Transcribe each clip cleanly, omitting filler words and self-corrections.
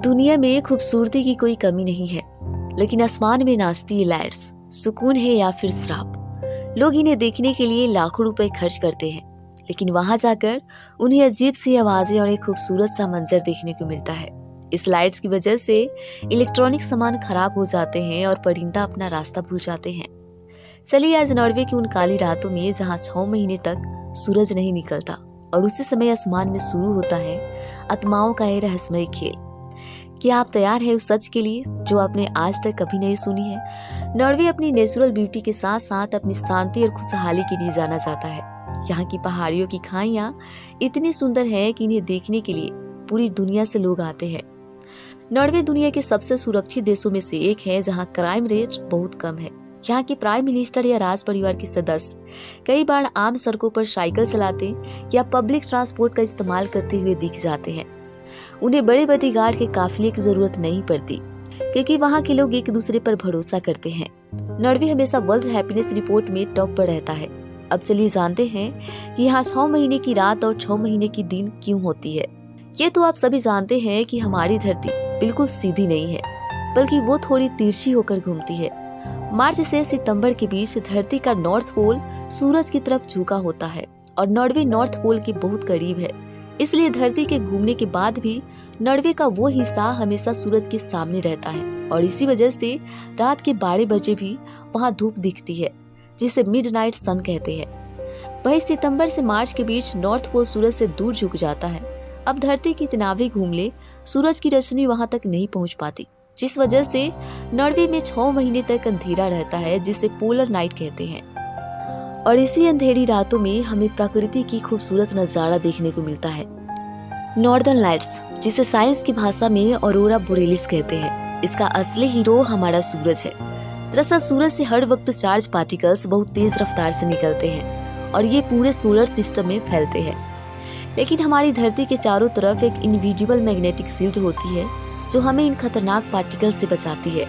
दुनिया में खूबसूरती की कोई कमी नहीं है, लेकिन आसमान में नाचती ये लाइट्स सुकून है या फिर श्राप। लोग इन्हें देखने के लिए लाखों रुपए खर्च करते हैं, लेकिन वहां जाकर उन्हें अजीब सी आवाजें और एक खूबसूरत सा मंजर देखने को मिलता है। इस लाइट्स की वजह से इलेक्ट्रॉनिक सामान खराब हो जाते हैं और परिंदा अपना रास्ता भूल जाते हैं। चलिए आज नॉर्वे की उन काली रातों में जहां 6 महीने तक सूरज नहीं निकलता और उसी समय आसमान में शुरू होता है आत्माओं का ये रहस्यमय खेल। क्या आप तैयार हैं उस सच के लिए जो आपने आज तक कभी नहीं सुनी है? नॉर्वे अपनी नेचुरल ब्यूटी के साथ साथ अपनी शांति और खुशहाली के लिए जाना जाता है। यहाँ की पहाड़ियों की खाइयाँ इतनी सुंदर है कि इन्हें देखने के लिए पूरी दुनिया से लोग आते हैं। नॉर्वे दुनिया के सबसे सुरक्षित देशों में से एक है जहाँ क्राइम रेट बहुत कम है। यहाँ के प्राइम मिनिस्टर या राज परिवार के सदस्य कई बार आम सड़कों पर साइकिल चलाते या पब्लिक ट्रांसपोर्ट का इस्तेमाल करते हुए दिख जाते हैं। उन्हें बड़े बॉडीगार्ड के काफिले की जरूरत नहीं पड़ती, क्योंकि वहाँ के लोग एक दूसरे पर भरोसा करते हैं। नॉर्वे हमेशा वर्ल्ड हैप्पीनेस रिपोर्ट में टॉप पर रहता है। अब चलिए जानते हैं कि यहाँ 6 महीने की रात और 6 महीने की दिन क्यों होती है। ये तो आप सभी जानते हैं कि हमारी धरती बिल्कुल सीधी नहीं है, बल्कि वो थोड़ी तिरछी होकर घूमती है। मार्च से सितंबर के बीच धरती का नॉर्थ पोल सूरज की तरफ झुका होता है और नॉर्वे नॉर्थ पोल के बहुत करीब है। इसलिए धरती के घूमने के बाद भी नॉर्वे का वो हिस्सा हमेशा सूरज के सामने रहता है और इसी वजह से रात के 12 बजे भी वहाँ धूप दिखती है, जिसे मिडनाइट सन कहते हैं। वही सितंबर से मार्च के बीच नॉर्थ पोल सूरज से दूर झुक जाता है। अब धरती कितना भी घूम ले, सूरज की रोशनी वहाँ तक नहीं पहुँच पाती, जिस वजह से नॉर्वे में 6 महीने तक अंधेरा रहता है, जिसे पोलर नाइट कहते हैं। और इसी अंधेरी रातों में हमें प्रकृति की खूबसूरत नजारा देखने को मिलता है, नॉर्दर्न लाइट्स, जिसे साइंस की भाषा में ऑरोरा बोरेलिस कहते हैं। इसका असली हीरो हमारा सूरज है। दरअसल सूरज से हर वक्त चार्ज पार्टिकल्स बहुत तेज रफ्तार से निकलते हैं और ये पूरे सोलर सिस्टम में फैलते हैं। लेकिन हमारी धरती के चारों तरफ एक इनविजिबल मैग्नेटिक शील्ड होती है जो हमें इन खतरनाक पार्टिकल से बचाती है।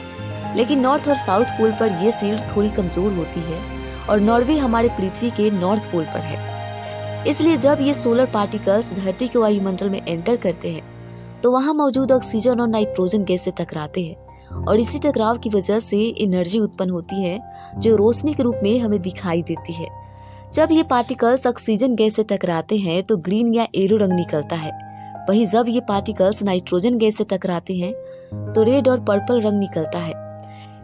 लेकिन नॉर्थ और साउथ पोल पर यह शील्ड थोड़ी कमजोर होती है और नॉर्वे हमारे पृथ्वी के नॉर्थ पोल पर है। इसलिए जब ये सोलर पार्टिकल्स धरती के वायुमंडल में एंटर करते हैं तो वहाँ मौजूद ऑक्सीजन और नाइट्रोजन गैस से टकराते हैं और इसी टकराव की वजह से एनर्जी उत्पन्न होती है जो रोशनी के रूप में हमें दिखाई देती है। जब ये पार्टिकल्स ऑक्सीजन गैस से टकराते हैं तो ग्रीन या येलो रंग निकलता है। वहीं जब ये पार्टिकल्स नाइट्रोजन गैस से टकराते हैं तो रेड और पर्पल रंग निकलता है।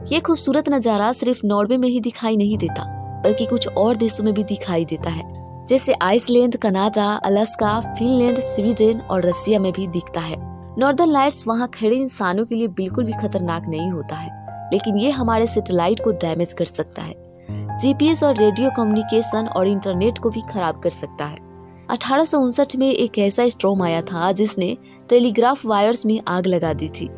ये खूबसूरत नजारा सिर्फ नॉर्वे में ही दिखाई नहीं देता, बल्कि कुछ और देशों में भी दिखाई देता है, जैसे Iceland, Canada, Alaska, Finland, Sweden और रसिया में भी दिखता है। नॉर्दर्न लाइट्स वहाँ खड़े इंसानों के लिए बिल्कुल भी खतरनाक नहीं होता है, लेकिन ये हमारे सैटेलाइट को डैमेज कर सकता है। जीपीएस और रेडियो कम्युनिकेशन और इंटरनेट को भी खराब कर सकता है। 1859 में एक ऐसा स्टॉर्म आया था जिसने टेलीग्राफ वायर्स में आग लगा दी थी